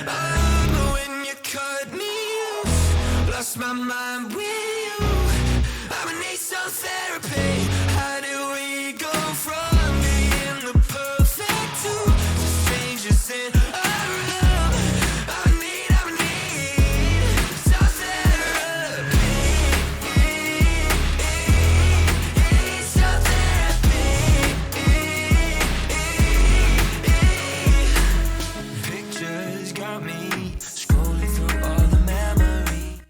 I remember when you cut me loose, lost my mind with you. I'm in need some therapy. How do we go from being the perfect two to strangers in a room? I need some therapy. Some therapy. Pictures got me scrolling through all the memories.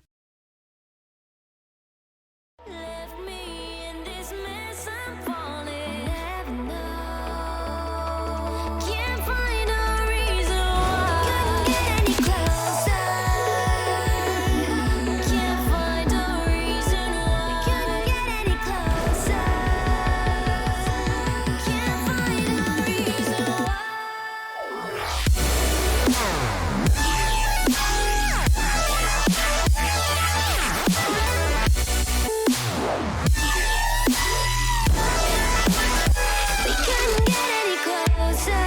Left me in this mess, I'm falling. Heaven knows. Can't find a reason why. Couldn't get any closer. Can't find a reason why. Couldn't get any closer. Can't find a reason why. We couldn't get any closer.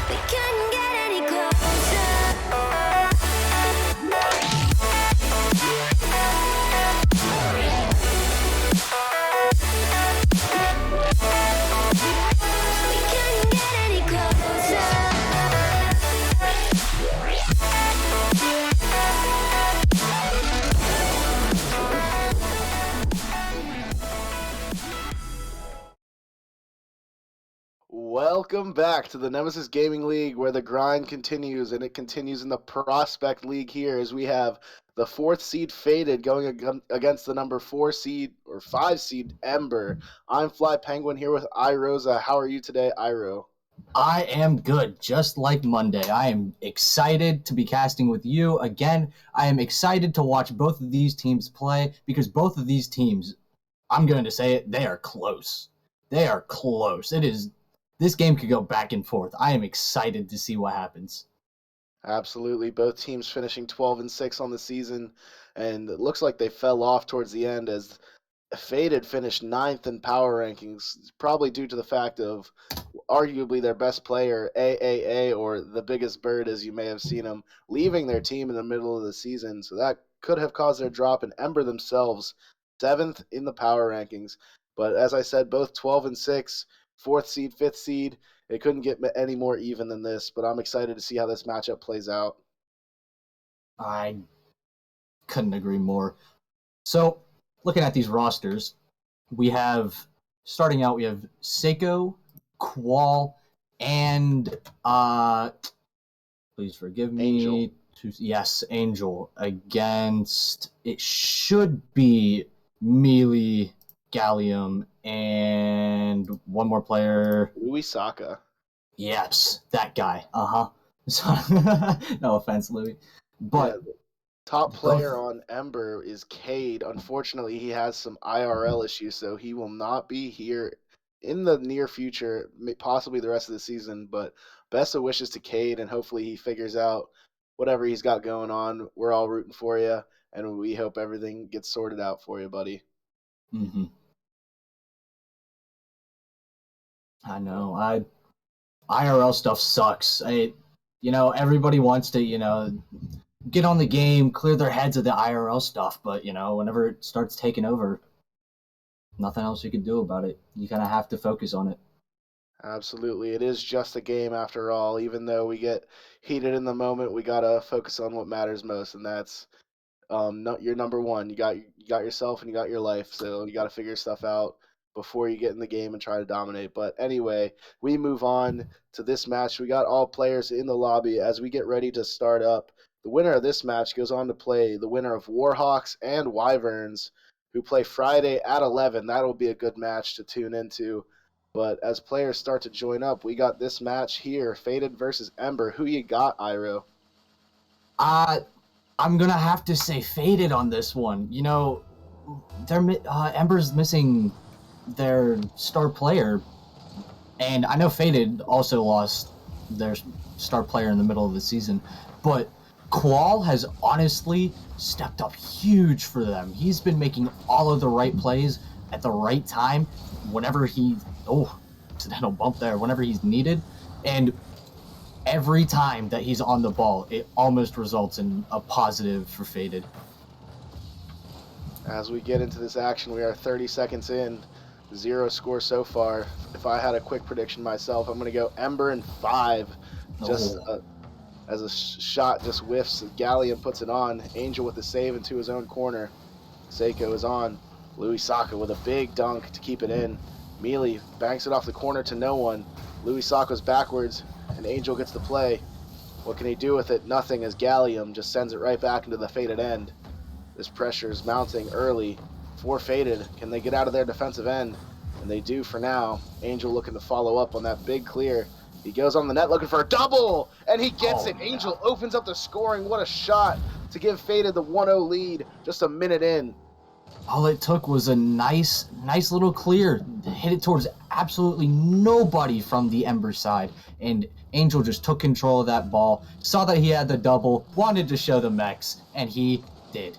We couldn't get any Welcome back to the Nemesis Gaming League, where the grind continues, and it continues in the Prospect League here as we have the 4th seed Faded going against the number 4 seed or 5 seed Ember. I'm Fly Penguin here with Irosa. How are you today, Iro? I am good, just like Monday. I am excited to be casting with you again. I am excited to watch both of these teams play because both of these teams, I'm going to say it, they are close. They are close. This game could go back and forth. I am excited to see what happens. Absolutely. Both teams finishing 12-6 on the season, and it looks like they fell off towards the end as Faded finished 9th in power rankings, probably due to the fact of arguably their best player, AAA, or the biggest bird, as you may have seen him, leaving their team in the middle of the season. So that could have caused their drop, and Ember themselves 7th in the power rankings. But as I said, both 12-6, 4th seed, 5th seed. It couldn't get any more even than this, but I'm excited to see how this matchup plays out. I couldn't agree more. So, looking at these rosters, we have Seiko, Qual, and please forgive me. Angel. Yes, Angel against, it should be Mealy, Gallium, and one more player. Louis Saka. Yes, that guy. No offense, Louis. But Yeah, top player on Ember is Cade. Unfortunately, he has some IRL issues, so he will not be here in the near future, possibly the rest of the season. But best of wishes to Cade, and hopefully he figures out whatever he's got going on. We're all rooting for you, and we hope everything gets sorted out for you, buddy. Mm-hmm. I know. IRL stuff sucks. Everybody wants to, get on the game, clear their heads of the IRL stuff, but whenever it starts taking over, nothing else you can do about it. You kind of have to focus on it. Absolutely. It is just a game after all. Even though we get heated in the moment, we got to focus on what matters most, and that's you're number one. You got yourself and you got your life, so you got to figure stuff out before you get in the game and try to dominate. But anyway, we move on to this match. We got all players in the lobby as we get ready to start up. The winner of this match goes on to play the winner of Warhawks and Wyverns, who play Friday at 11. That'll be a good match to tune into. But as players start to join up, we got this match here, Faded versus Ember. Who you got, Iro? I'm gonna have to say Faded on this one. Ember's missing their star player, and I know Faded also lost their star player in the middle of the season, but Qual has honestly stepped up huge for them. He's been making all of the right plays at the right time whenever accidental bump there, whenever he's needed. And every time that he's on the ball, it almost results in a positive for Faded. As we get into this action, we are 30 seconds in. 0 score so far. If I had a quick prediction myself, I'm going to go Ember in 5. Just as a shot just whiffs, Gallium puts it on. Angel with the save into his own corner. Seiko is on. Louis Saka with a big dunk to keep it in. Mealy banks it off the corner to no one. Louis Saka's backwards, and Angel gets the play. What can he do with it? Nothing, as Gallium just sends it right back into the Faded end. This pressure is mounting early for Faded. Can they get out of their defensive end? And they do for now. Angel looking to follow up on that big clear. He goes on the net looking for a double, and he gets it. Angel opens up the scoring. What a shot to give Faded the 1-0 lead just a minute in. All it took was a nice little clear. Hit it towards absolutely nobody from the Ember side. And Angel just took control of that ball, saw that he had the double, wanted to show the mechs, and he did.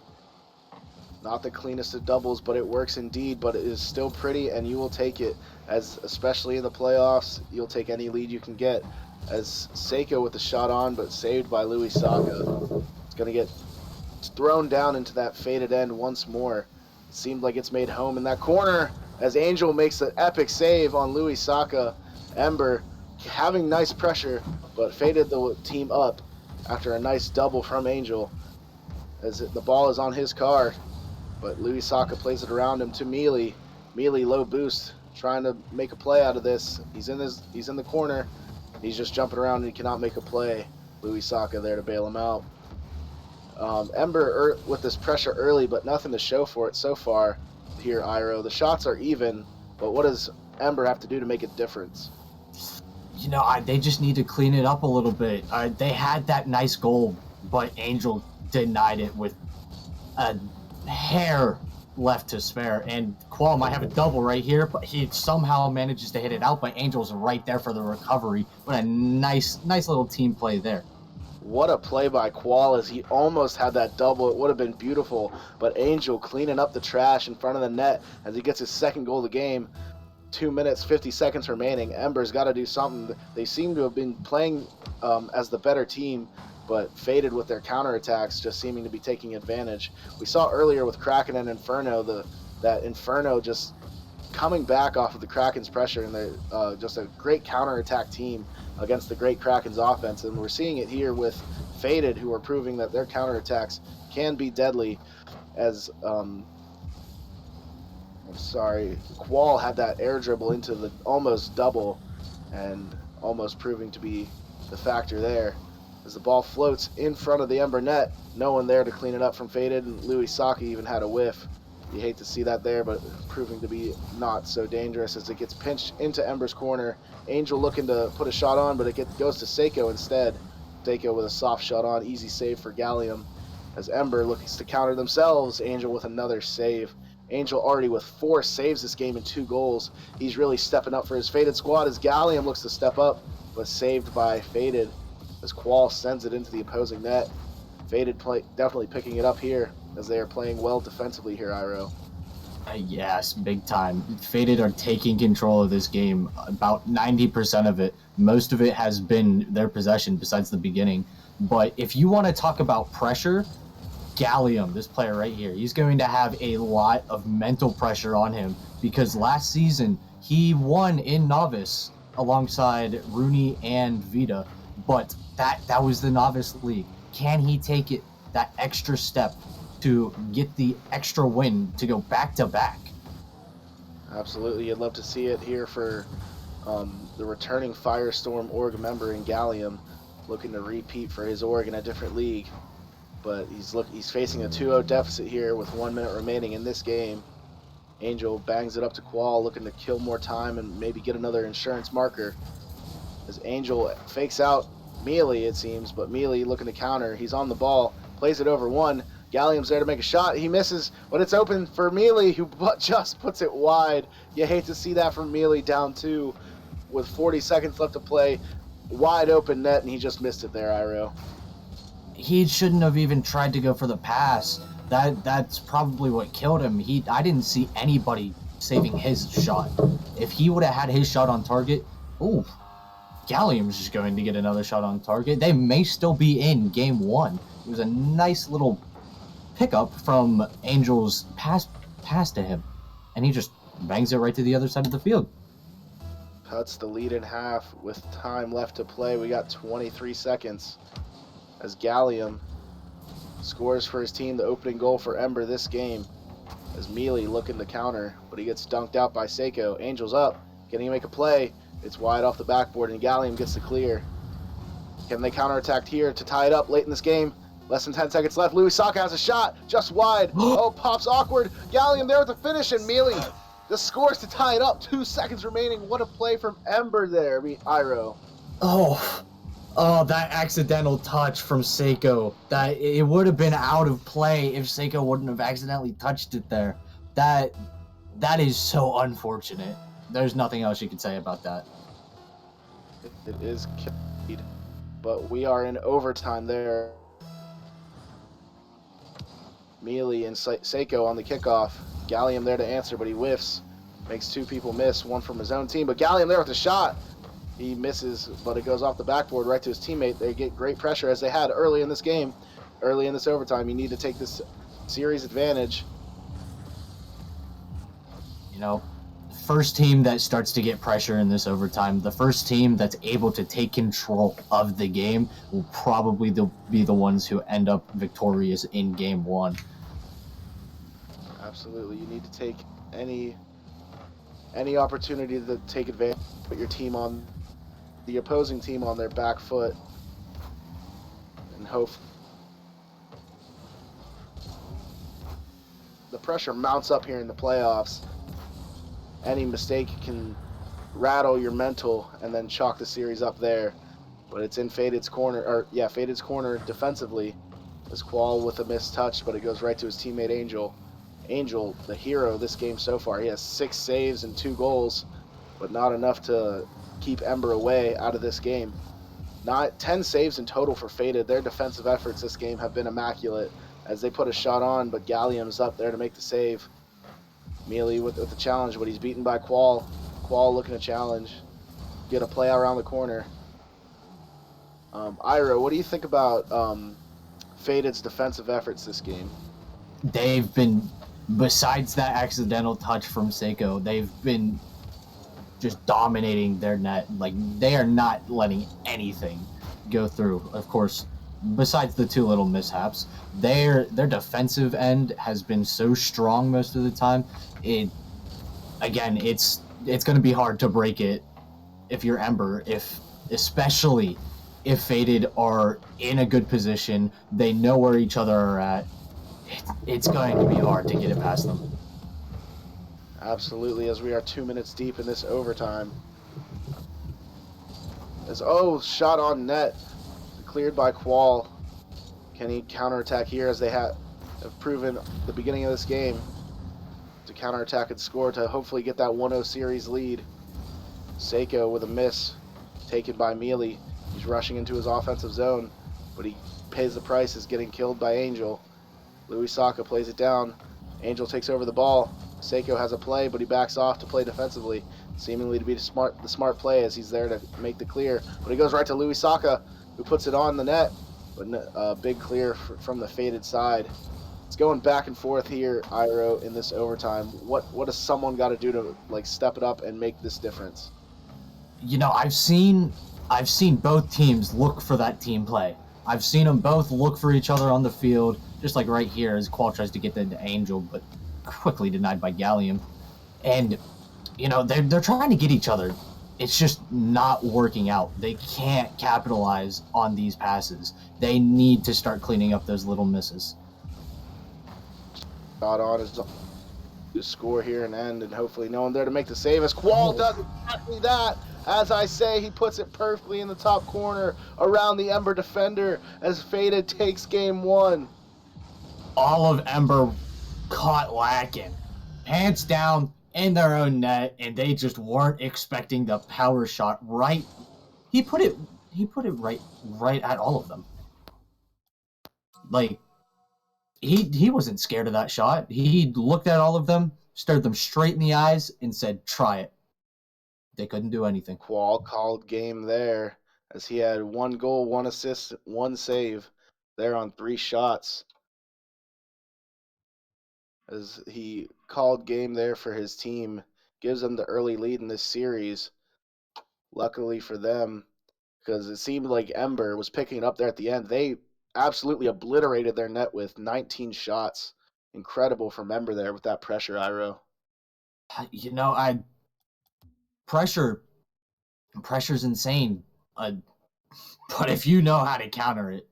Not the cleanest of doubles, but it works indeed. But it is still pretty, and you will take it. As especially in the playoffs, you'll take any lead you can get. As Seiko with the shot on, but saved by Louis Saka. It's going to get thrown down into that Faded end once more. It seemed like it's made home in that corner as Angel makes an epic save on Louis Saka. Ember having nice pressure, but Faded the team up after a nice double from Angel. As the ball is on his car, but Louis Saka plays it around him to Mealy. Mealy low boost, trying to make a play out of this. He's in the corner. He's just jumping around and he cannot make a play. Louis Saka there to bail him out. Ember with this pressure early, but nothing to show for it so far here, Iro. The shots are even, but what does Ember have to do to make a difference? You know, they just need to clean it up a little bit. They had that nice goal, but Angel denied it with a hair left to spare. And Qual might have a double right here, but he somehow manages to hit it out, but Angel's right there for the recovery. What a nice little team play there. What a play by Qual, as he almost had that double. It would have been beautiful, but Angel cleaning up the trash in front of the net as he gets his second goal of the game. 2 minutes, 50 seconds remaining. Ember's got to do something. They seem to have been playing as the better team, but Faded with their counterattacks, just seeming to be taking advantage. We saw earlier with Kraken and Inferno, that Inferno just coming back off of the Kraken's pressure, and they're just a great counterattack team against the great Kraken's offense. And we're seeing it here with Faded, who are proving that their counterattacks can be deadly, as Qual had that air dribble into the almost double, and almost proving to be the factor there. As the ball floats in front of the Ember net, no one there to clean it up from Faded, and Louis Saka even had a whiff. You hate to see that there, but proving to be not so dangerous as it gets pinched into Ember's corner. Angel looking to put a shot on, but it goes to Seiko instead. Seiko with a soft shot on, easy save for Gallium. As Ember looks to counter themselves, Angel with another save. Angel already with 4 saves this game and 2 goals. He's really stepping up for his Faded squad as Gallium looks to step up, but saved by Faded as Qual sends it into the opposing net. Faded definitely picking it up here as they are playing well defensively here, Iro. Yes, big time. Faded are taking control of this game. About 90% of it. Most of it has been their possession besides the beginning. But if you want to talk about pressure, Gallium, this player right here, he's going to have a lot of mental pressure on him because last season he won in Novice alongside Rooney and Vita, but that was the Novice League. Can he take it that extra step to get the extra win to go back to back? Absolutely. You'd love to see it here for the returning Firestorm org member in Gallium, looking to repeat for his org in a different league. But he's facing a 2-0 deficit here with 1 minute remaining in this game. Angel bangs it up to Qual, looking to kill more time and maybe get another insurance marker. As Angel fakes out Mealy, it seems, but Mealy looking to counter. He's on the ball, plays it over one. Gallium's there to make a shot. He misses, but it's open for Mealy, who just puts it wide. You hate to see that from Mealy, down 2 with 40 seconds left to play. Wide open net, and he just missed it there, Iro. he shouldn't have even tried to go for the pass. That's probably what killed him. I didn't see anybody saving his shot. If he would have had his shot on target, ooh, Gallium's just going to get another shot on target. They may still be in game one. It was a nice little pickup from Angel's pass to him, and he just bangs it right to the other side of the field. Cuts the lead in half with time left to play. We got 23 seconds as Gallium scores for his team the opening goal for Ember this game. As Mealy looking to counter, but he gets dunked out by Seiko. Angel's up. Can he make a play? It's wide off the backboard, and Gallium gets the clear. Can they counterattack here to tie it up late in this game? Less than 10 seconds left. Louis Saka has a shot, just wide. Oh, pops awkward. Gallium there with the finish, and Mealy the scores to tie it up. 2 seconds remaining. What a play from Ember there. Iro. Oh, that accidental touch from Seiko. That it would have been out of play if Seiko wouldn't have accidentally touched it there. That is so unfortunate. There's nothing else you can say about that. It is killed, but we are in overtime there. Mealy and Seiko on the kickoff. Gallium there to answer, but he whiffs. Makes 2 people miss, one from his own team. But Gallium there with the shot. He misses, but it goes off the backboard right to his teammate. They get great pressure as they had early in this game. Early in this overtime, you need to take this series advantage. You know, first team that starts to get pressure in this overtime, the first team that's able to take control of the game will probably be the ones who end up victorious in game one. Absolutely. You need to take any opportunity to take advantage, put your team on the opposing team on their back foot, and hope the pressure mounts up here in the playoffs. Any mistake can rattle your mental and then chalk the series up there. But it's in Faded's corner, Faded's corner defensively. As Qual with a missed touch, but it goes right to his teammate Angel. Angel, the hero this game so far. He has 6 saves and 2 goals, but not enough to keep Ember away out of this game. 10 saves in total for Faded. Their defensive efforts this game have been immaculate as they put a shot on, but Gallium's up there to make the save. Mealy with the challenge, but he's beaten by Qual. Qual looking to challenge. Get a play out around the corner. Iro, what do you think about Faded's defensive efforts this game? They've been, besides that accidental touch from Seiko, they've been just dominating their net. Like, they are not letting anything go through. Of course, besides the 2 little mishaps, their defensive end has been so strong most of the time. It's going to be hard to break it if you're Ember, especially if Faded are in a good position, they know where each other are at. It's going to be hard to get it past them. Absolutely, as we are 2 minutes deep in this overtime. Shot on net, cleared by Qual. Can he counterattack here as they have proven the beginning of this game to counterattack and score to hopefully get that 1-0 series lead. Seiko with a miss, taken by Mealy. He's rushing into his offensive zone, but he pays the price as getting killed by Angel. Louis Saka plays it down. Angel takes over the ball. Seiko has a play, but he backs off to play defensively, seemingly to be the smart play as he's there to make the clear. But he goes right to Louis Saka, who puts it on the net. But a big clear from the Faded side. It's going back and forth here, Iro, in this overtime. What does someone got to do to step it up and make this difference? You know, I've seen both teams look for that team play. I've seen them both look for each other on the field, just like right here as Qual tries to get into Angel, but quickly denied by Gallium. And, you know, they're trying to get each other. It's just not working out. They can't capitalize on these passes. They need to start cleaning up those little misses. Shot on is to score here and end, and hopefully no one there to make the save as Qual does exactly that. As I say, he puts it perfectly in the top corner around the Ember defender as Faded takes game one. All of Ember caught lacking. Pants down in their own net, and they just weren't expecting the power shot right. He put it right at all of them. Like, he wasn't scared of that shot. He looked at all of them, stared them straight in the eyes, and said, "Try it." They couldn't do anything. Qual called game there as he had 1 goal, 1 assist, 1 save there on 3 shots. As he called game there for his team, gives them the early lead in this series. Luckily for them, because it seemed like Ember was picking it up there at the end. They absolutely obliterated their net with 19 shots. Incredible from Ember there with that pressure, Iro. I pressure pressure's insane. But if you know how to counter it,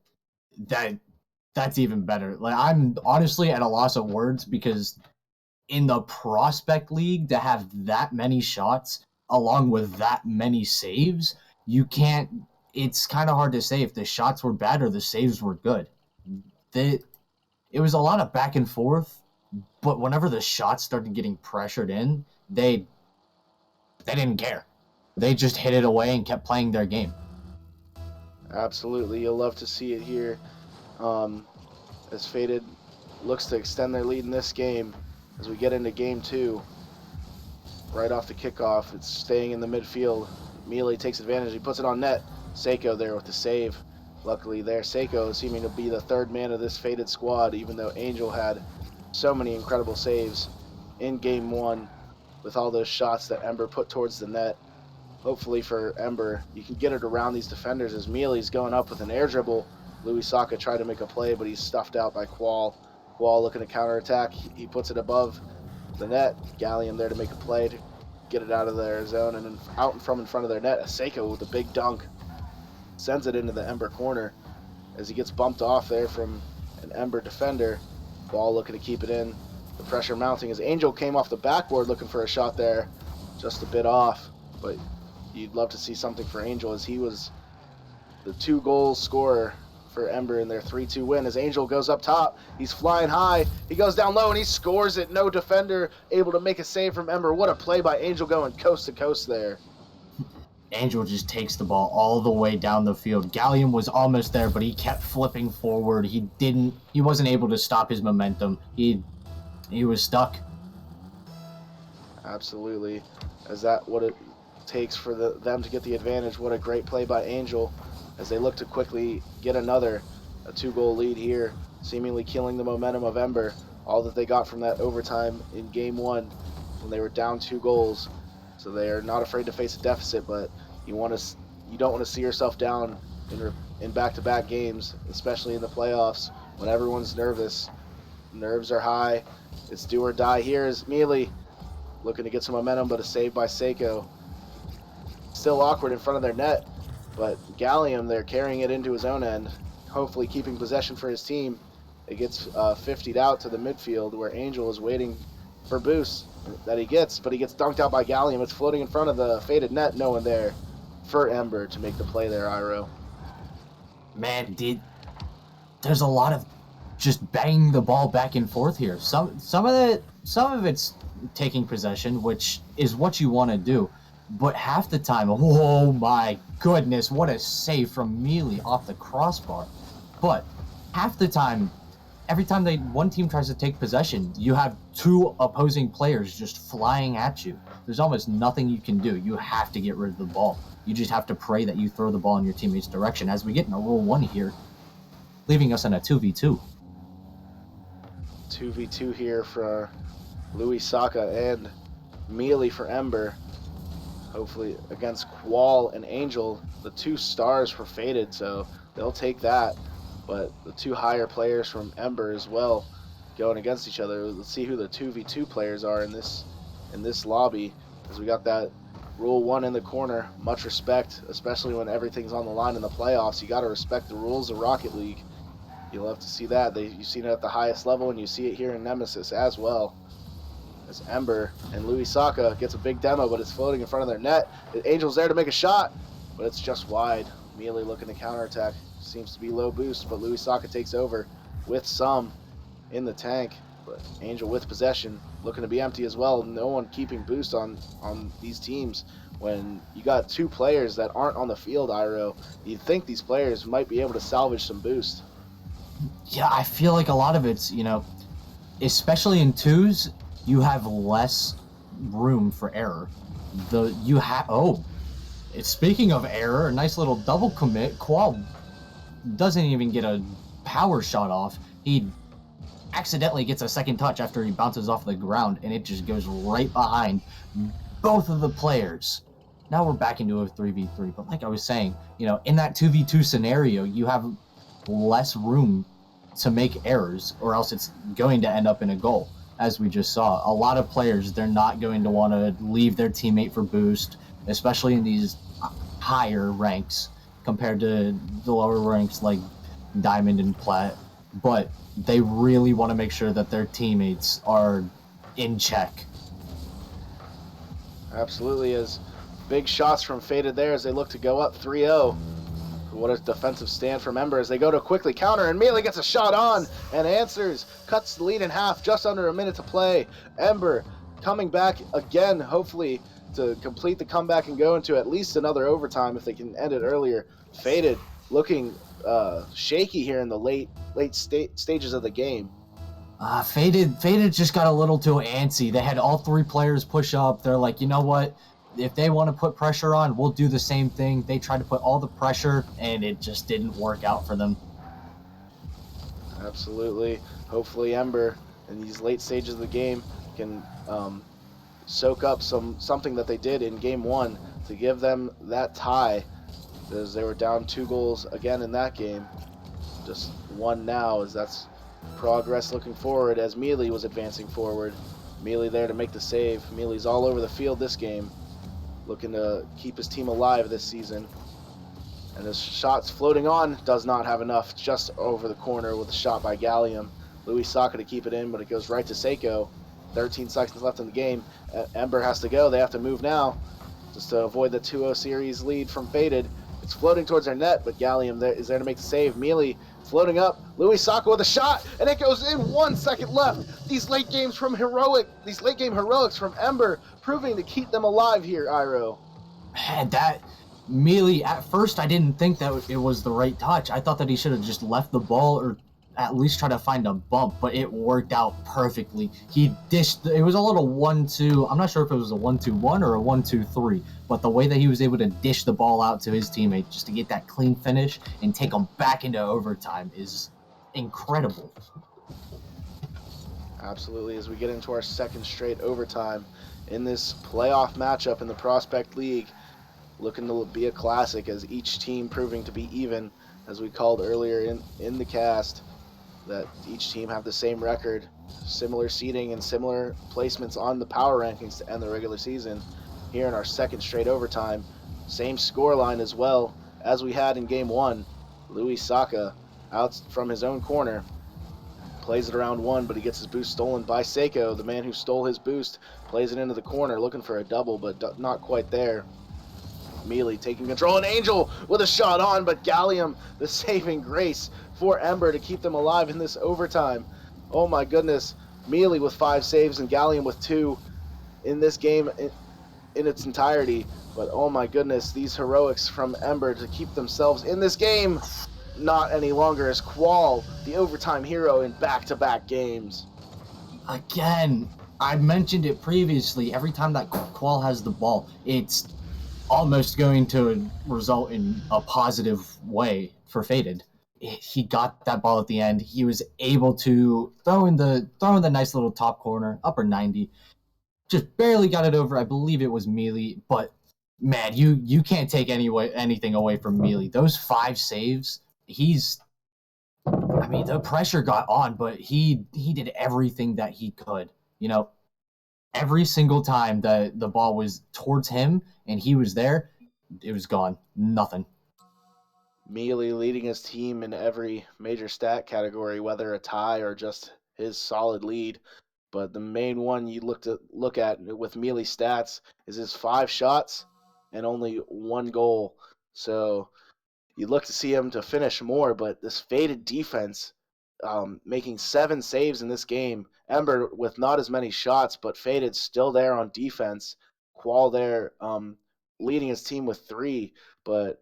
that's even better. Like, I'm honestly at a loss of words because in the prospect league to have that many shots along with that many saves, you can't. It's kind of hard to say if the shots were bad or the saves were good. It was a lot of back and forth, but whenever the shots started getting pressured in, they didn't care. They just hit it away and kept playing their game. Absolutely, you'll love to see it here. As Faded looks to extend their lead in this game as we get into game 2. Right off the kickoff, it's staying in the midfield. Mealy takes advantage. He puts it on net. Seiko there with the save. Luckily there, Seiko seeming to be the third man of this Faded squad, even though Angel had so many incredible saves in game 1 with all those shots that Ember put towards the net. Hopefully for Ember, you can get it around these defenders as Mealy's going up with an air dribble. Louis Saka tried to make a play, but he's stuffed out by Qual. Qual looking to counterattack. He puts it above the net. Gallium there to make a play to get it out of their zone and then out in front of their net. Seiko with a big dunk sends it into the Ember corner as he gets bumped off there from an Ember defender. Qual looking to keep it in. The pressure mounting as Angel came off the backboard looking for a shot there, just a bit off, but you'd love to see something for Angel as he was the 2-goal scorer for Ember in their 3-2 win. As Angel goes up top, he's flying high, he goes down low and he scores it. No defender able to make a save from Ember. What a play by Angel going coast to coast there. Angel just takes the ball all the way down the field. Gallium was almost there, but he kept flipping forward. He wasn't able to stop his momentum. He was stuck. Absolutely. As that what it takes for them to get the advantage. What a great play by Angel as they look to quickly get a 2-goal lead here, seemingly killing the momentum of Ember. All that they got from that overtime in game 1 when they were down 2 goals. So they are not afraid to face a deficit, but you don't want to see yourself down in back-to-back games, especially in the playoffs when everyone's nervous. Nerves are high. It's do or die here as Mealy looking to get some momentum, but a save by Seiko. Still awkward in front of their net, but Gallium there carrying it into his own end, hopefully keeping possession for his team. It gets 50'd out to the midfield where Angel is waiting for boost that he gets, but he gets dunked out by Gallium. It's floating in front of the Faded net, no one there for Ember to make the play there, Iro. Man, there's a lot of just banging the ball back and forth here. Some of it's taking possession, which is what you want to do. But half the time, oh my goodness, what a save from Mealy off the crossbar. But half the time, every time one team tries to take possession, you have 2 opposing players just flying at you. There's almost nothing you can do. You have to get rid of the ball. You just have to pray that you throw the ball in your teammate's direction as we get in a Rule 1 here, leaving us in a 2v2. 2v2 here for Louis Saka and Mealy for Ember. Hopefully against Qual and Angel, the 2 stars were Faded, so they'll take that. But the 2 higher players from Ember as well going against each other. Let's see who the 2v2 players are in this lobby, as we got that Rule 1 in the corner. Much respect, especially when everything's on the line in the playoffs. You got to respect the rules of Rocket League. You'll have to see that. You've seen it at the highest level, and you see it here in Nemesis as well. As Ember and Louis Saka gets a big demo, but it's floating in front of their net. The Angel's there to make a shot, but it's just wide. Mealy looking to counterattack. Seems to be low boost, but Louis Saka takes over with some in the tank. But Angel with possession, looking to be empty as well. No one keeping boost on these teams. When you got 2 players that aren't on the field, Iro, you'd think these players might be able to salvage some boost. Yeah, I feel like a lot of it's, especially in twos, you have less room for error. The you have speaking of error, a nice little double commit. Qual doesn't even get a power shot off. He accidentally gets a second touch after he bounces off the ground, and it just goes right behind both of the players. Now we're back into a 3v3, but like I was saying, in that 2v2 scenario, you have less room to make errors, or else it's going to end up in a goal. As we just saw, a lot of players, they're not going to want to leave their teammate for boost, especially in these higher ranks compared to the lower ranks like Diamond and Plat. But they really want to make sure that their teammates are in check. Absolutely, as big shots from Faded there as they look to go up 3-0. What a defensive stand from Ember as they go to quickly counter, and Mealy gets a shot on and answers. Cuts the lead in half, just under a minute to play. Ember coming back again, hopefully to complete the comeback and go into at least another overtime if they can end it earlier. Faded looking shaky here in the late stages of the game. Faded just got a little too antsy. They had all three players push up. They're like, you know what? If they want to put pressure on, we'll do the same thing. They tried to put all the pressure, and it just didn't work out for them. Absolutely. Hopefully Ember in these late stages of the game can soak up something that they did in game one to give them that tie, as they were down 2 goals again in that game. Just one now, as that's progress looking forward as Mealy was advancing forward. Mealy there to make the save. Mealy's all over the field this game, looking to keep his team alive this season. And his shots floating on does not have enough, just over the corner with a shot by Gallium. Louis Saka to keep it in, but it goes right to Seiko. 13 seconds left in the game. Ember has to go. They have to move now just to avoid the 2-0 series lead from Faded. It's floating towards their net, but Gallium is there to make the save. Mealy floating up. Louis Saka with a shot, and it goes in. 1 second left. These late game heroics from Ember proving to keep them alive here, Iro. Man, that Mealy, at first I didn't think that it was the right touch. I thought that he should have just left the ball or at least try to find a bump, but it worked out perfectly. He dished, it was a little 1-2. I'm not sure if it was a 1-2-1 or a 1-2-3, but the way that he was able to dish the ball out to his teammate just to get that clean finish and take them back into overtime is incredible. Absolutely, as we get into our second straight overtime in this playoff matchup in the Prospect League, looking to be a classic as each team proving to be even, as we called earlier in the cast, that each team have the same record, similar seeding, and similar placements on the power rankings to end the regular season. Here in our second straight overtime, same score line as well as we had in game one. Louis Saka out from his own corner, plays it around one, but he gets his boost stolen by Seiko, the man who stole his boost. Plays it into the corner, looking for a double, but not quite there. Mealy taking control, and Angel with a shot on, but Gallium, the saving grace for Ember to keep them alive in this overtime. Oh my goodness. Mealy with 5 saves and Gallium with 2 in this game in its entirety. But oh my goodness, these heroics from Ember to keep themselves in this game. Not any longer as Qual, the overtime hero in back-to-back games. Again, I mentioned it previously. Every time that Qual has the ball, it's almost going to result in a positive way for Faded. He got that ball at the end. He was able to throw in the nice little top corner, upper 90. Just barely got it over. I believe it was Mealy, but man, you can't take anything away from Mealy. Those 5 saves, I mean, the pressure got on, but he did everything that he could. Every single time that the ball was towards him and he was there, it was gone. Nothing. Mealy leading his team in every major stat category, whether a tie or just his solid lead. But the main one you look at with Mealy stats is his 5 shots and only 1 goal. So you look to see him to finish more, but this Faded defense, making 7 saves in this game. Ember with not as many shots, but Faded still there on defense. Qual there leading his team with 3, but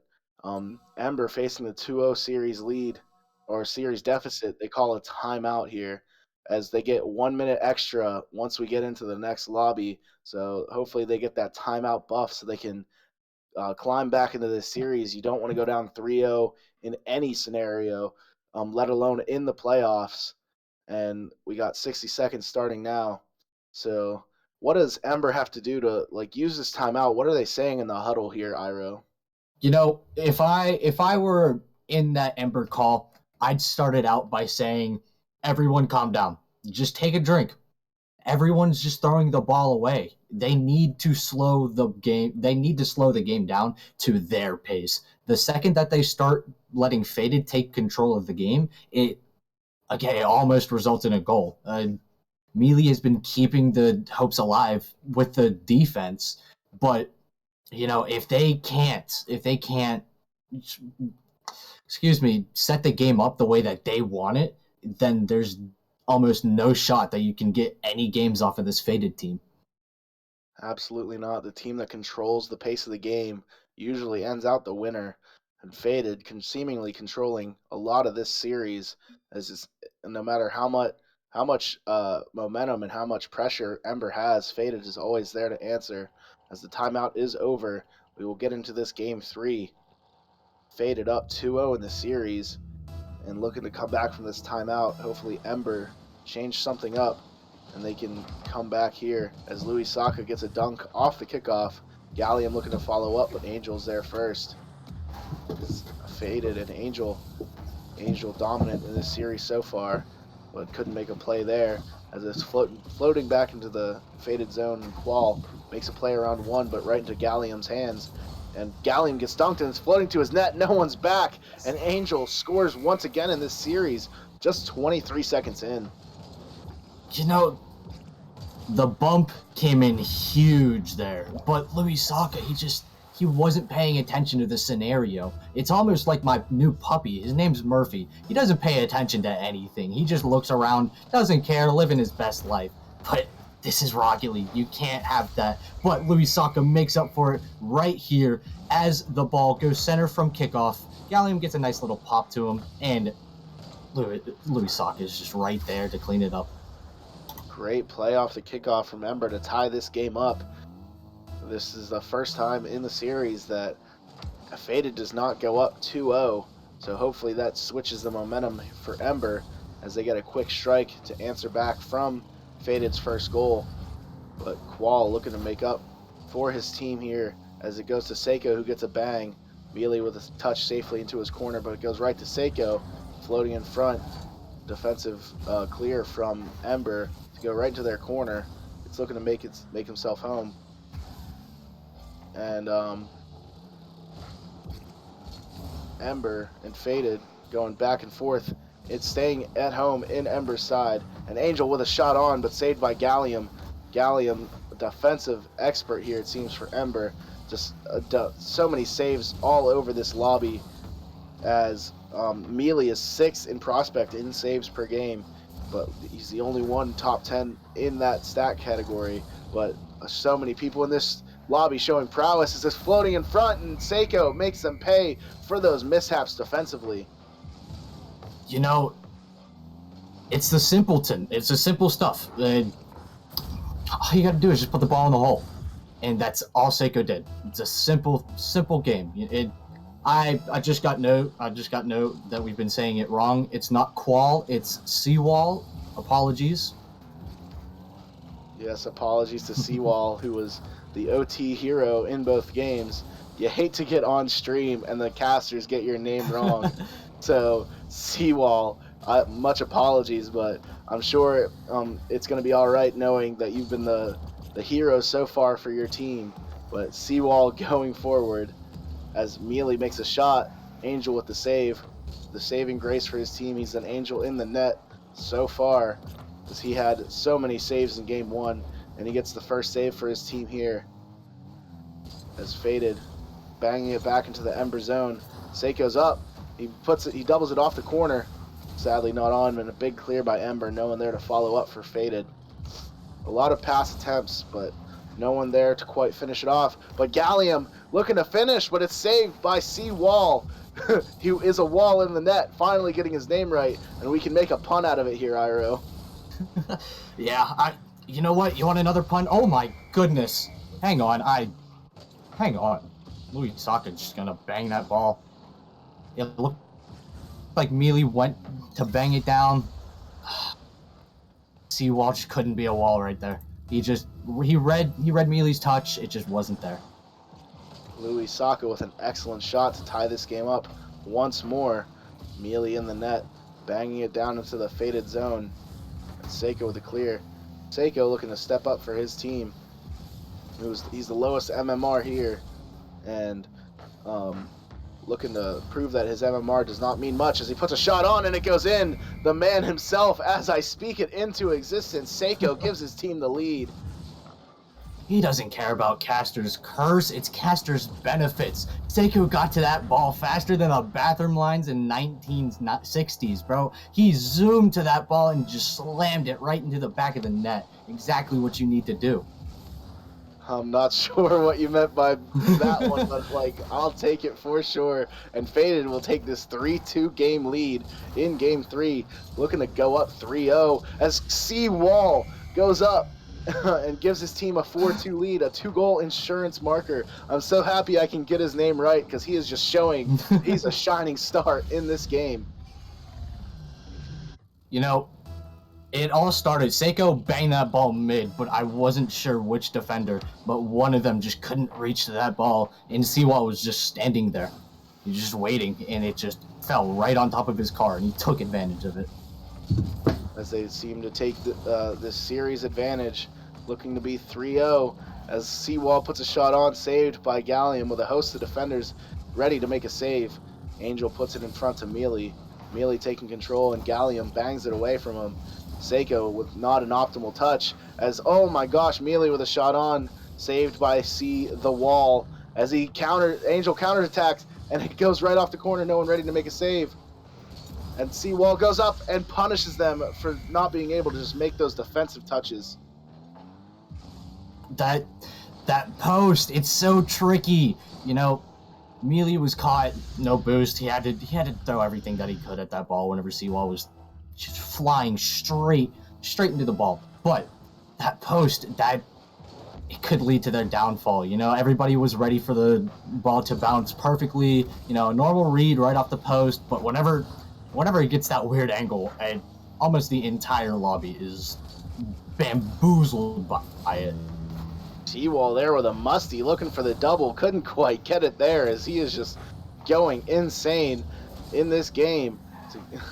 Ember facing the 2-0 series lead or series deficit, they call a timeout here as they get 1 minute extra once we get into the next lobby. So hopefully they get that timeout buff so they can climb back into this series. You don't want to go down 3-0 in any scenario, let alone in the playoffs. And we got 60 seconds starting now. So what does Ember have to do to use this timeout? What are they saying in the huddle here, Iro? If I were in that Ember call, I'd start it out by saying, "Everyone, calm down. Just take a drink. Everyone's just throwing the ball away. They need to slow the game. They need to slow the game down to their pace. The second that they start letting Faded take control of the game, it almost results in a goal. Mealy has been keeping the hopes alive with the defense, but if they can't, set the game up the way that they want it, then there's almost no shot that you can get any games off of this Faded team. Absolutely not. The team that controls the pace of the game usually ends out the winner. And Faded seemingly controlling a lot of this series, as is, no matter how much momentum and how much pressure Ember has, Faded is always there to answer. As the timeout is over, we will get into this game 3. Faded up 2-0 in the series and looking to come back from this timeout. Hopefully Ember change something up and they can come back here as Louis Saka gets a dunk off the kickoff. Gallium looking to follow up, but Angel's there first. It's Faded and Angel dominant in this series so far, but couldn't make a play there as it's floating back into the Faded zone, and Qual makes a play around one, but right into Gallium's hands. And Gallium gets dunked and it's floating to his net. No one's back, and Angel scores once again in this series, just 23 seconds in. The bump came in huge there, but Louis Saka, he wasn't paying attention to the scenario. It's almost like my new puppy. His name's Murphy. He doesn't pay attention to anything. He just looks around, doesn't care, living his best life. But this is Rocket League. You can't have that. But Louis Saka makes up for it right here as the ball goes center from kickoff. Gallium gets a nice little pop to him, and Louis Saka is just right there to clean it up. Great play off the kickoff from Ember to tie this game up. This is the first time in the series that Faded does not go up 2-0, so hopefully that switches the momentum for Ember as they get a quick strike to answer back from Faded's first goal. But Qual looking to make up for his team here as it goes to Seiko, who gets a bang. Mealy with a touch safely into his corner, but it goes right to Seiko, floating in front. Defensive clear from Ember to go right into their corner. It's looking to make himself home. And Ember and Faded going back and forth. It's staying at home in Ember's side. And Angel with a shot on, but saved by Gallium. Gallium, a defensive expert here, it seems, for Ember. Just so many saves all over this lobby as Mealy is 6th in prospect in saves per game, but he's the only one top 10 in that stat category. But so many people in this lobby showing prowess is just floating in front, and Seiko makes them pay for those mishaps defensively. It's the simpleton. It's the simple stuff. All you got to do is just put the ball in the hole, and that's all Seiko did. It's a simple game. I just got note that we've been saying it wrong. It's not Qual, it's Seawall. Apologies. Yes, apologies to Seawall, who was the OT hero in both games. You hate to get on stream and the casters get your name wrong. So, Seawall, much apologies, but I'm sure it's going to be all right knowing that you've been the hero so far for your team. But Seawall going forward as Mealy makes a shot. Angel with the save. The saving grace for his team. He's an Angel in the net so far as he had so many saves in game 1. And he gets the first save for his team here. As Faded banging it back into the Ember zone. Seiko's up. He doubles it off the corner. Sadly not on, and a big clear by Ember. No one there to follow up for Faded. A lot of pass attempts, but no one there to quite finish it off. But Gallium looking to finish, but it's saved by Seawall, he is a wall in the net, finally getting his name right, and we can make a pun out of it here, Iro. Yeah, you know what? You want another pun? Oh my goodness. Hang on. Louis Saka's just gonna bang that ball. It looked like Mealy went to bang it down. Seawall just couldn't be a wall right there. He read Mealy's touch. It just wasn't there. Louis Saka with an excellent shot to tie this game up once more. Mealy in the net, banging it down into the faded zone. And Seiko with a clear. Seiko looking to step up for his team. He's the lowest MMR here, and looking to prove that his MMR does not mean much as he puts a shot on and it goes in. The man himself, as I speak it into existence, Seiko gives his team the lead. He doesn't care about Caster's curse, it's Caster's benefits. Seiko got to that ball faster than the bathroom lines in 1960s, bro. He zoomed to that ball and just slammed it right into the back of the net. Exactly what you need to do. I'm not sure what you meant by that one, but like, I'll take it for sure. And Faded will take this 3-2 game lead in game 3, looking to go up 3-0 as Seawall goes up and gives his team a 4-2 lead, a 2-goal insurance marker. I'm so happy I can get his name right because he is just showing he's a shining star in this game. You know, it all started, Seiko banged that ball mid, but I wasn't sure which defender, but one of them just couldn't reach to that ball, and Seawall was just standing there. He was just waiting, and it just fell right on top of his car, and he took advantage of it. As they seem to take this series advantage, looking to be 3-0, as Seawall puts a shot on, saved by Gallium with a host of defenders ready to make a save. Angel puts it in front to Mealy. Mealy taking control, and Gallium bangs it away from him. Seiko with not an optimal touch, as, oh my gosh, Mealy with a shot on, saved by the Wall, as Angel counterattacks, and it goes right off the corner, no one ready to make a save. And Seawall goes up and punishes them for not being able to just make those defensive touches. That post, it's so tricky. You know, Mealy was caught, no boost. He had to throw everything that he could at that ball whenever Seawall was just flying straight into the ball. But that post, it could lead to their downfall. You know, everybody was ready for the ball to bounce perfectly. You know, a normal read right off the post, but whenever it gets that weird angle, and almost the entire lobby is bamboozled by it. Seawall there with a musty, looking for the double, couldn't quite get it there as he is just going insane in this game.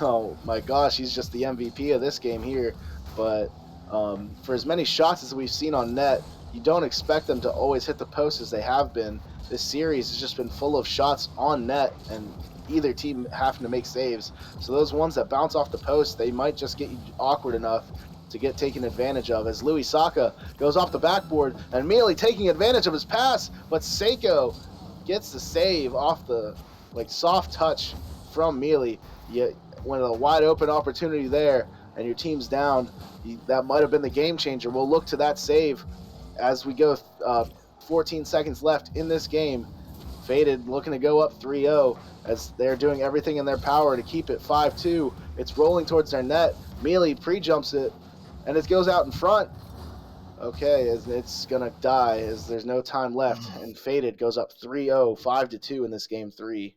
Oh my gosh, he's just the MVP of this game here. But for as many shots as we've seen on net, you don't expect them to always hit the post as they have been. This series has just been full of shots on net and either team having to make saves. So those ones that bounce off the post, they might just get awkward enough to get taken advantage of, as Louis Saka goes off the backboard and Mealy taking advantage of his pass, but Seiko gets the save off the soft touch from Mealy. Yet when a wide open opportunity there and your team's down, that might have been the game changer. We'll look to that save as we go 14 seconds left in this game. Faded looking to go up 3-0 as they're doing everything in their power to keep it 5-2. It's rolling towards their net. Mealy pre-jumps it, and it goes out in front. Okay, as it's going to die as there's no time left, and Faded goes up 3-0, 5-2 in this game 3.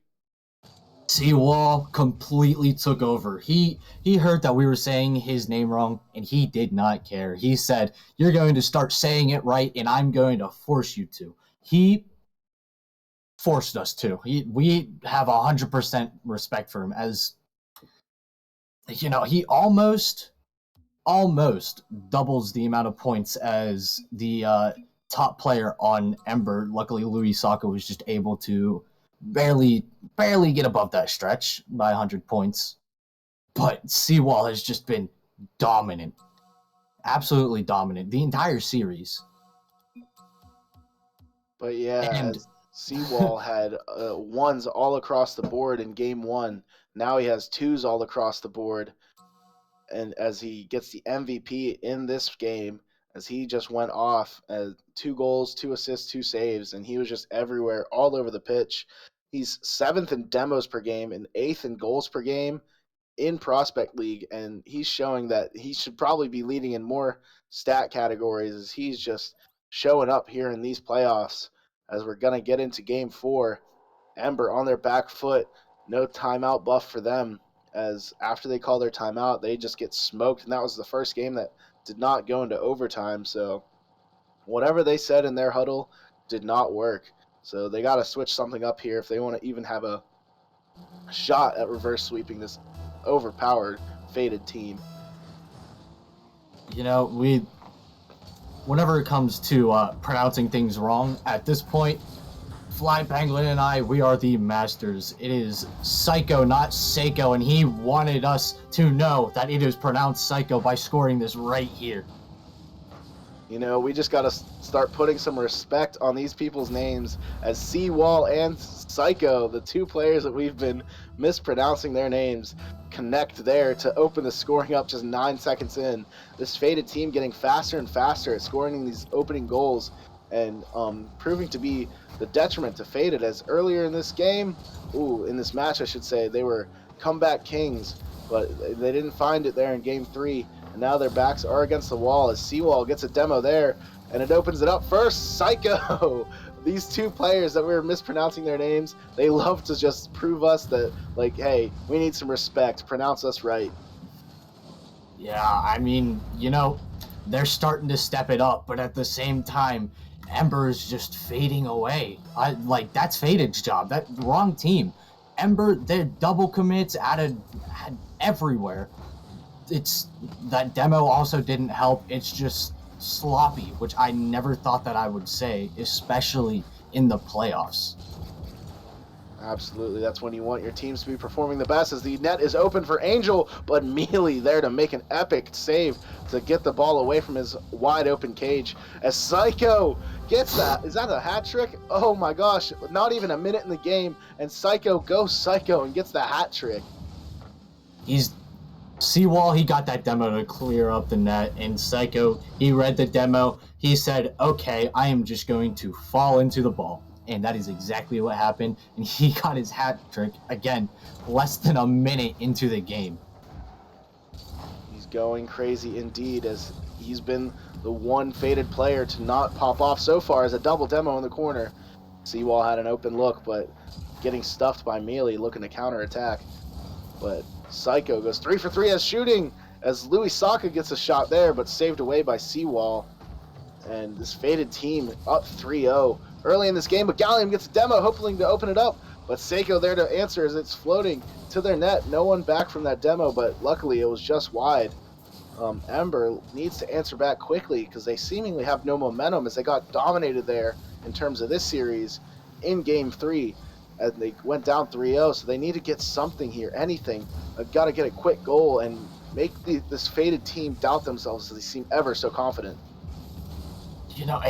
Seawall completely took over. He heard that we were saying his name wrong, and he did not care. He said, "You're going to start saying it right, and I'm going to force you to." He forced us to. We have 100% respect for him, as you know, he almost doubles the amount of points as the top player on Ember. Luckily, Louis Saka was just able to barely get above that stretch by 100 points. But Seawall has just been dominant, absolutely dominant the entire series. But yeah, And as Seawall had ones all across the board in game 1. Now he has twos all across the board. And as he gets the MVP in this game, as he just went off 2 goals, 2 assists, 2 saves, and he was just everywhere, all over the pitch. He's 7th in demos per game and 8th in goals per game in Prospect League, and he's showing that he should probably be leading in more stat categories as he's just showing up here in these playoffs as we're going to get into Game 4. Ember on their back foot, no timeout buff for them, as after they call their timeout, they just get smoked, and that was the first game that did not go into overtime, so whatever they said in their huddle did not work. So they got to switch something up here if they want to even have a shot at reverse sweeping this overpowered faded team. You know, whenever it comes to pronouncing things wrong, at this point, Fly Penguin and I, we are the masters. It is Psycho, not Seiko, and he wanted us to know that it is pronounced Psycho by scoring this right here. You know, we just got to start putting some respect on these people's names, as Seawall and Psycho, the two players that we've been mispronouncing their names, connect there to open the scoring up just 9 seconds in. This faded team getting faster and faster at scoring these opening goals and proving to be the detriment to Faded, as earlier in this game, in this match I should say, they were comeback kings, but they didn't find it there in Game 3, and now their backs are against the wall as Seawall gets a demo there, and it opens it up first. Psycho! These two players that we were mispronouncing their names, they love to just prove us that, like, hey, we need some respect, pronounce us right. Yeah, I mean, you know, they're starting to step it up, but at the same time, Ember is just fading away. That's Faded's job. That wrong team. Ember, their double commits added everywhere. It's that demo also didn't help. It's just sloppy, which I never thought that I would say, especially in the playoffs. Absolutely, that's when you want your teams to be performing the best, as the net is open for Angel, but Mealy there to make an epic save to get the ball away from his wide open cage, as Psycho gets that. Is that a hat trick? Oh my gosh, not even a minute in the game, and Psycho goes Psycho and gets the hat trick. Seawall, he got that demo to clear up the net, and Psycho, he read the demo, he said, okay, I am just going to fall into the ball. And that is exactly what happened, and he got his hat trick, again, less than a minute into the game. He's going crazy indeed, as he's been the one faded player to not pop off so far, as a double demo in the corner. Seawall had an open look, but getting stuffed by Mealy, looking to counterattack. But Psycho goes 3 for 3 as shooting, as Louis Saka gets a shot there, but saved away by Seawall. And this faded team up 3-0 early in this game, but Gallium gets a demo, hoping to open it up, but Seiko there to answer as it's floating to their net. No one back from that demo, but luckily it was just wide. Ember needs to answer back quickly because they seemingly have no momentum, as they got dominated there in terms of this series in Game 3, and they went down 3-0, so they need to get something here, anything. They've got to get a quick goal and make this faded team doubt themselves, as they seem ever so confident. You know,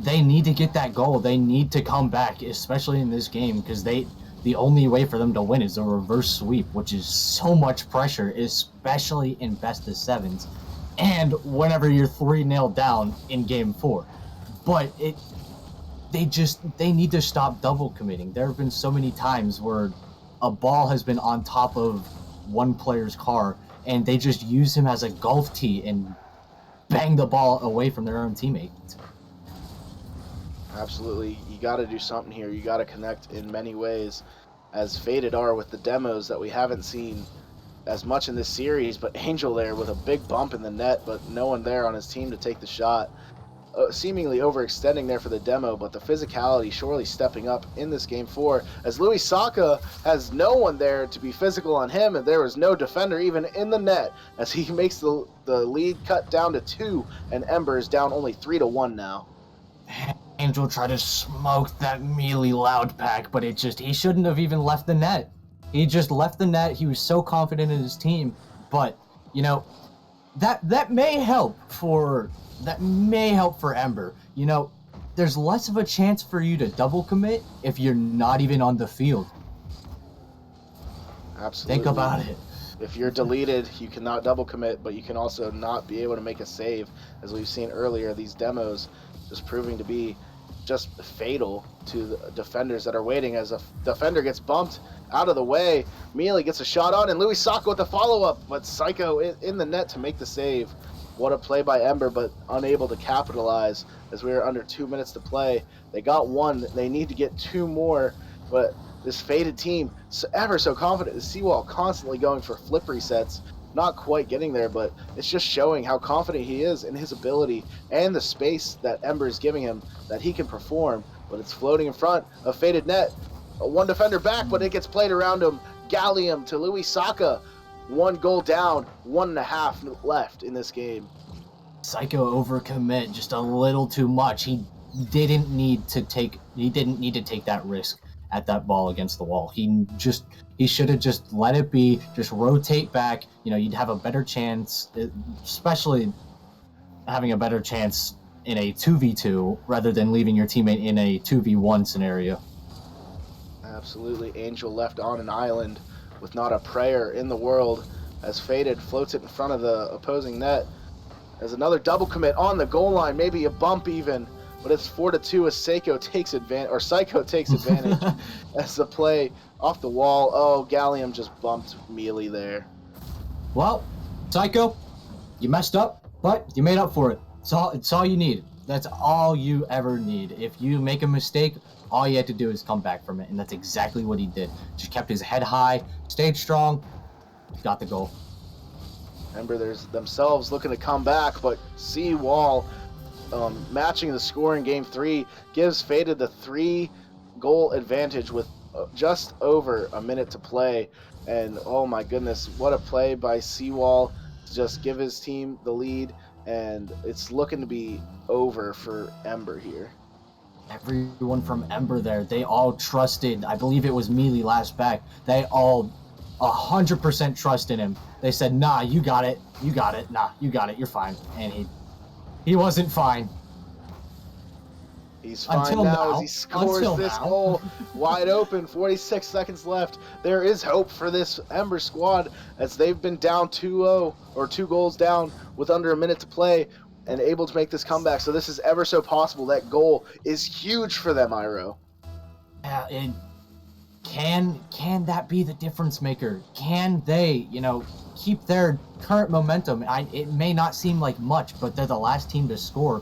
they need to get that goal. They need to come back, especially in this game, because the only way for them to win is a reverse sweep, which is so much pressure, especially in best of sevens, and whenever you're 3-0 down in Game 4. But they need to stop double committing. There have been so many times where a ball has been on top of one player's car, and they just use him as a golf tee and bang the ball away from their own teammates. Absolutely, you got to do something here. You got to connect in many ways, as Faded are with the demos that we haven't seen as much in this series. But Angel there with a big bump in the net, but no one there on his team to take the shot. Seemingly overextending there for the demo, but the physicality surely stepping up in this Game 4, as Louis Saka has no one there to be physical on him, and there was no defender even in the net, as he makes the lead cut down to 2, and Ember is down only 3-1 now. Angel tried to smoke that Mealy loud pack, but he shouldn't have even left the net. He just left the net. He was so confident in his team, but you know, that may help for Ember. You know, there's less of a chance for you to double commit if you're not even on the field. Absolutely. Think about it. If you're deleted, you cannot double commit, but you can also not be able to make a save, as we've seen earlier. These demos just proving to be just fatal to the defenders that are waiting as a defender gets bumped out of the way. Mealy gets a shot on, and Louis Saka with the follow-up, but Psycho in the net to make the save. What a play by Ember, but unable to capitalize as we were under 2 minutes to play. They got one. They need to get two more, but this Faded team, ever so confident. The Seawall constantly going for flip resets, not quite getting there, but it's just showing how confident he is in his ability and the space that Ember is giving him that he can perform. But it's floating in front of Faded net. One defender back, but it gets played around him. Gallium to Louis Saka. 1 goal down, 1.5 left in this game. Psycho overcommit just a little too much. He didn't need to take that risk at that ball against the wall. He should have just let it be, just rotate back. You'd have a better chance, especially having a better chance in a 2v2 rather than leaving your teammate in a 2v1 scenario. Absolutely. Angel left on an island with not a prayer in the world as Faded floats it in front of the opposing net. As another double commit on the goal line, maybe a bump even, but it's 4-2 as Psycho takes advantage as the play off the wall. Oh, Gallium just bumped Mealy there. Well, Psycho, you messed up, but you made up for it. It's all you need. That's all you ever need. If you make a mistake, all you had to do is come back from it, and that's exactly what he did. Just kept his head high, stayed strong, got the goal. Ember, there's themselves looking to come back, but Seawall matching the score in Game 3 gives Faded the 3-goal advantage with just over a minute to play. And oh my goodness, what a play by Seawall to just give his team the lead, and it's looking to be over for Ember here. Everyone from Ember there, they all trusted, I believe it was Mealy last back, they all 100% trust in him. They said, nah, you got it, nah, you got it, you're fine. And he wasn't fine. He's fine now as he scores this goal wide open. 46 seconds left. There is hope for this Ember squad as they've been down 2-0 or 2 goals down with under a minute to play and able to make this comeback. So this is ever so possible. That goal is huge for them, Iro. Yeah, can that be the difference maker? Can they, keep their current momentum? It may not seem like much, but they're the last team to score.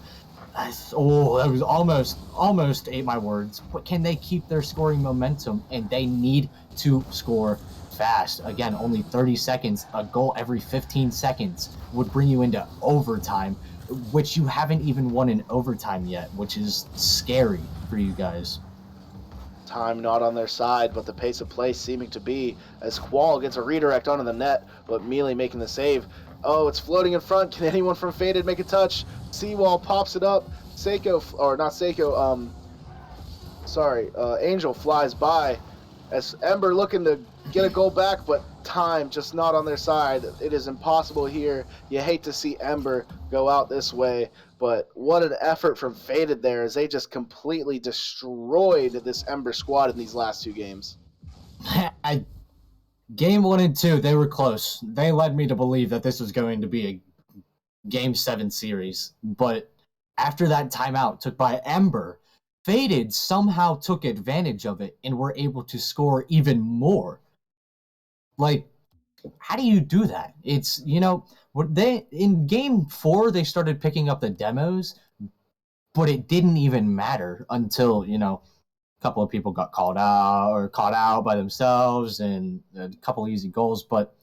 That was almost ate my words. But can they keep their scoring momentum? And they need to score fast. Again, only 30 seconds. A goal every 15 seconds would bring you into overtime, which you haven't even won in overtime yet, which is scary for you guys. Time not on their side, but the pace of play seeming to be, as Qual gets a redirect onto the net, but Mealy making the save. Oh, it's floating in front. Can anyone from Faded make a touch? Seawall pops it up. Angel flies by as Ember looking to get a goal back, but time just not on their side. It is impossible here. You hate to see Ember go out this way, but what an effort from Faded there as they just completely destroyed this Ember squad in these last 2 games. Game 1 and 2, they were close. They led me to believe that this was going to be a Game 7 series. But after that timeout took by Ember, Faded somehow took advantage of it and were able to score even more. Like, how do you do that? It's, in Game 4, they started picking up the demos, but it didn't even matter until, a couple of people got caught out by themselves and a couple of easy goals, but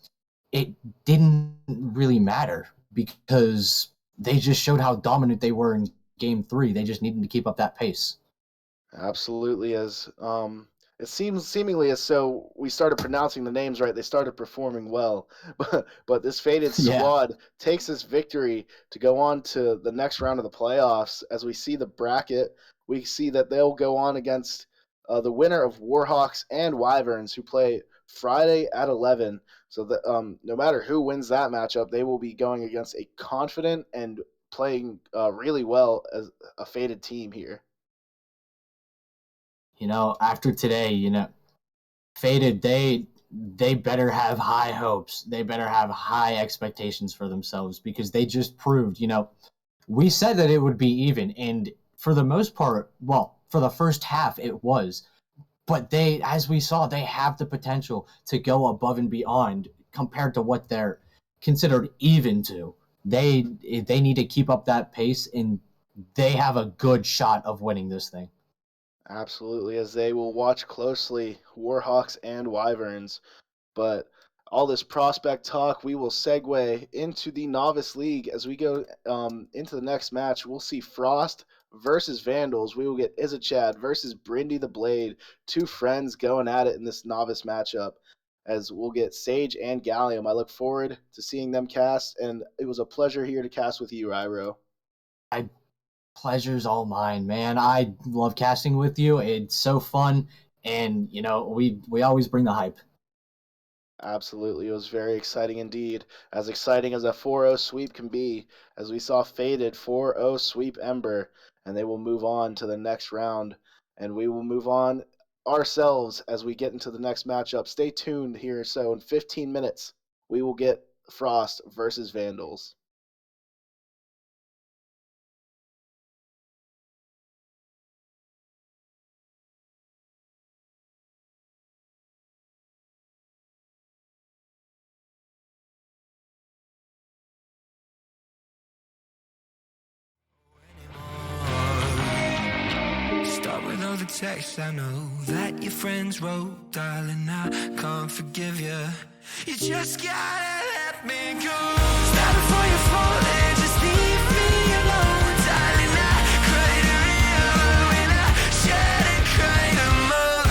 it didn't really matter because they just showed how dominant they were in Game 3. They just needed to keep up that pace. Absolutely, as it seems seemingly as so we started pronouncing the names right, they started performing well. But this Faded squad takes this victory to go on to the next round of the playoffs. As we see the bracket, we see that they'll go on against the winner of Warhawks and Wyverns, who play Friday at 11. So that no matter who wins that matchup, they will be going against a confident and playing really well as a Faded team here. After today, Faded, they better have high hopes. They better have high expectations for themselves because they just proved, we said that it would be even. And for the most part, well, for the first half, it was. But they, as we saw, they have the potential to go above and beyond compared to what they're considered even to. They need to keep up that pace, and they have a good shot of winning this thing. Absolutely, as they will watch closely Warhawks and Wyverns. But all this prospect talk, we will segue into the Novice League as we go into the next match. We'll see Frost versus Vandals. We will get Izachat versus Brindy the Blade, two friends going at it in this Novice matchup. As we'll get Sage and Gallium. I look forward to seeing them cast, and it was a pleasure here to cast with you, Iro. Pleasure's all mine, man. I love casting with you. It's so fun, and we always bring the hype. Absolutely. It was very exciting indeed. As exciting as a 4-0 sweep can be, as we saw Faded 4-0 sweep Ember, and they will move on to the next round. And we will move on ourselves as we get into the next matchup. Stay tuned here. So in 15 minutes, we will get Frost versus Vandals. Start with all the texts I know that your friends wrote. Darling, I can't forgive you. You just gotta let me go. Stop before you fall and just leave me alone. Darling, I cried a river when I should have cried a mug.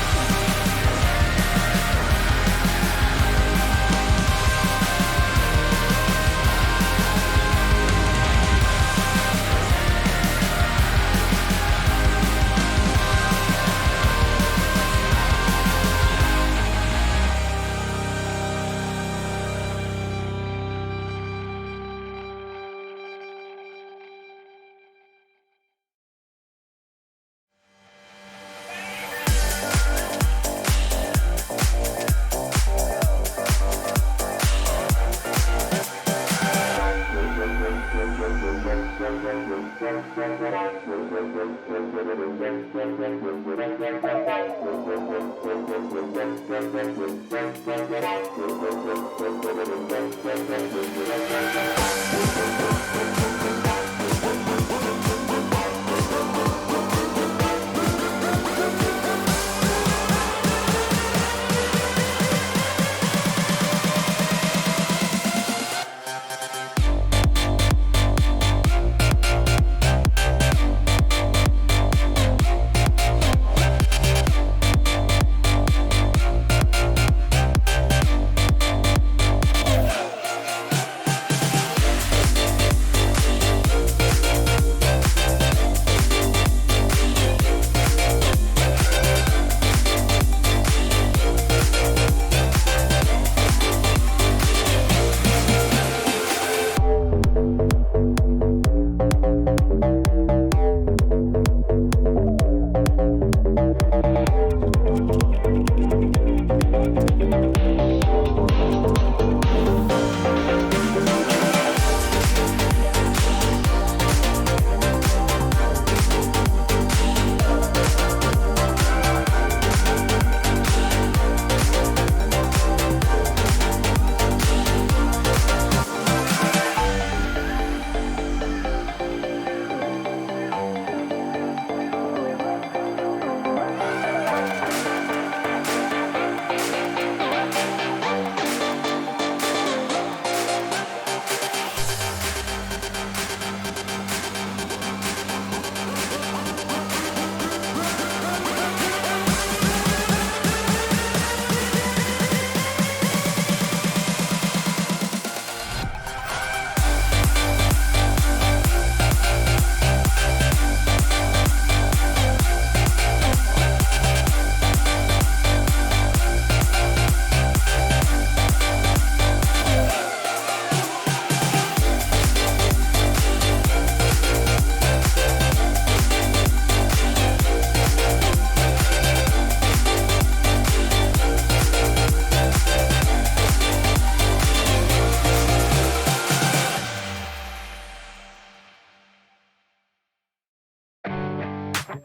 No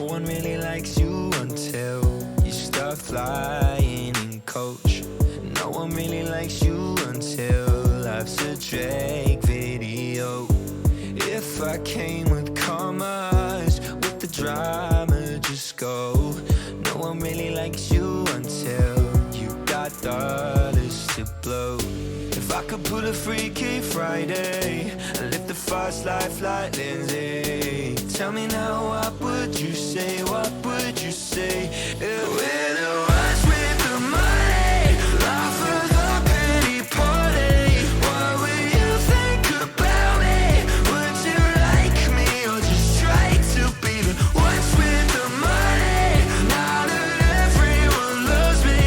one really likes you until you start flying in coach. No one really likes you until life's a Drake video. If I came with commas, with the drama, just go. No one really likes you until you got dollars to blow. If I could put a Freaky Friday and live the fast life like Lindsay, tell me now, what would you say? What would you say? We're the ones with the money, laugh at the pity party. What would you think about me? Would you like me or just try to be the ones with the money? Now that everyone loves me,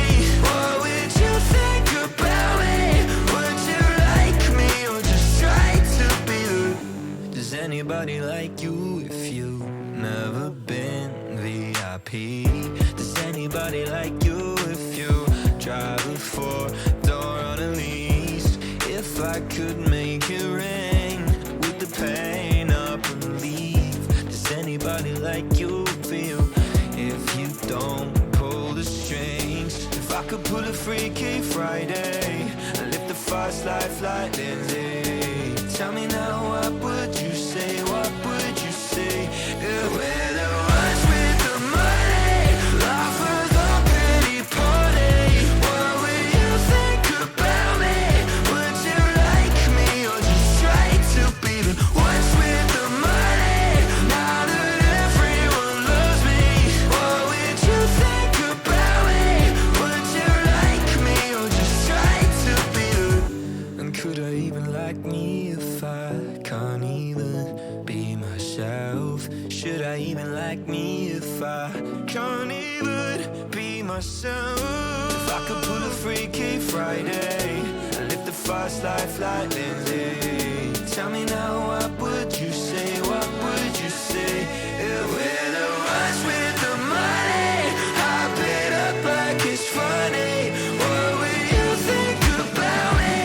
what would you think about me? Would you like me or just try to be the... Does anybody like you if you never been VIP? Does anybody like you if you drive a four-door on a lease? If I could make it rain with the pain up and leave. Does anybody like you feel if you don't pull the strings? If I could pull a Freaky Friday and live the fast life like Lindsay, tell me now, what would you say? What would you say? We're the ones with the money, laugh at the pity party. What would you think about me? Would you like me or just try to be the ones with the money? Now that everyone loves me, what would you think about me? Would you like me or just try to be the... And could I even like me if I can't even be myself? Should I even like me if I can't even be myself? If I could pull a Freaky Friday and live the fast life like Lindsay, tell me now, what would you say? What would you say? We're the ones with the money, hype it up like it's funny. What would you think about me?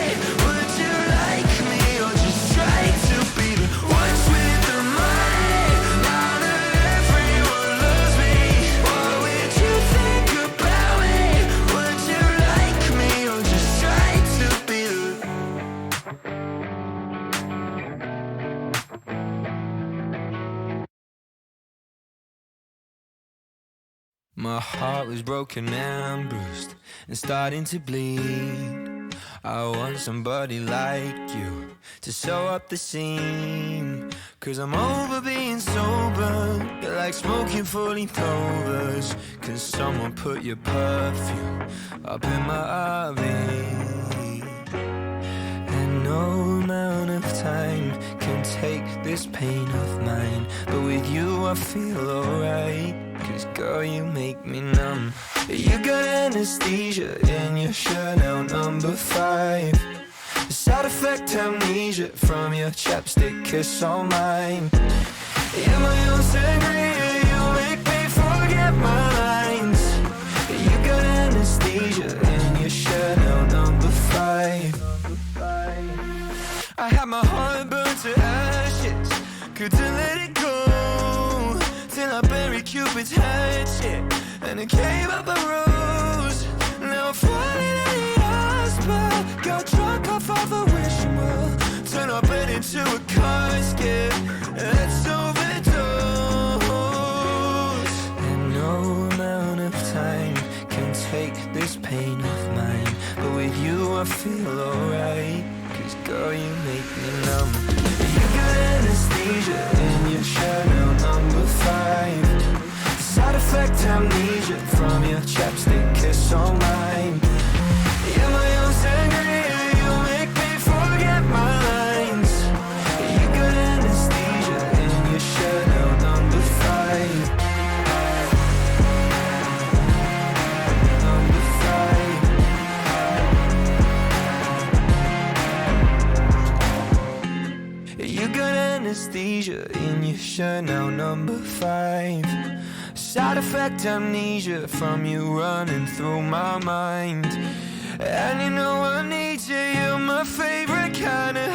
Would you like me or just try to be the ones with the money? Now that everyone loves me, what would you think about me? Would you like me or just try to be the... My heart was broken and bruised and starting to bleed. I want somebody like you to sew up the seam. Cause I'm over being sober, you're like smoking 40 clovers. Can someone put your perfume up in my RV? And no amount of time can take this pain of mine, but with you I feel alright. Cause girl, you make me numb. You got anesthesia in your shirt, now number 5. Side effect amnesia from your chapstick kiss on mine. You're my own sangria, you make me forget my lines. You got anesthesia in your shirt, now number 5. I had my heart burned to ashes, couldn't let it go, till I buried Cupid's hatchet and it came up a rose. Now I'm falling in the hospital, got drunk off of a wishing well, turn our bed into a casket, let's overdose. And no amount of time can take this pain of mine, but with you I feel alright. Cause girl, you make me numb. You got anesthesia in your shirt, now number 5. Side effect amnesia from your chapstick kiss on mine. You're my own sangria, you make me forget my lines. You got anesthesia in your shirt, now number 5. Number 5. You got got anesthesia in your shirt now, number 5. Side effect amnesia from you running through my mind. And you know I need you, you're my favorite kind of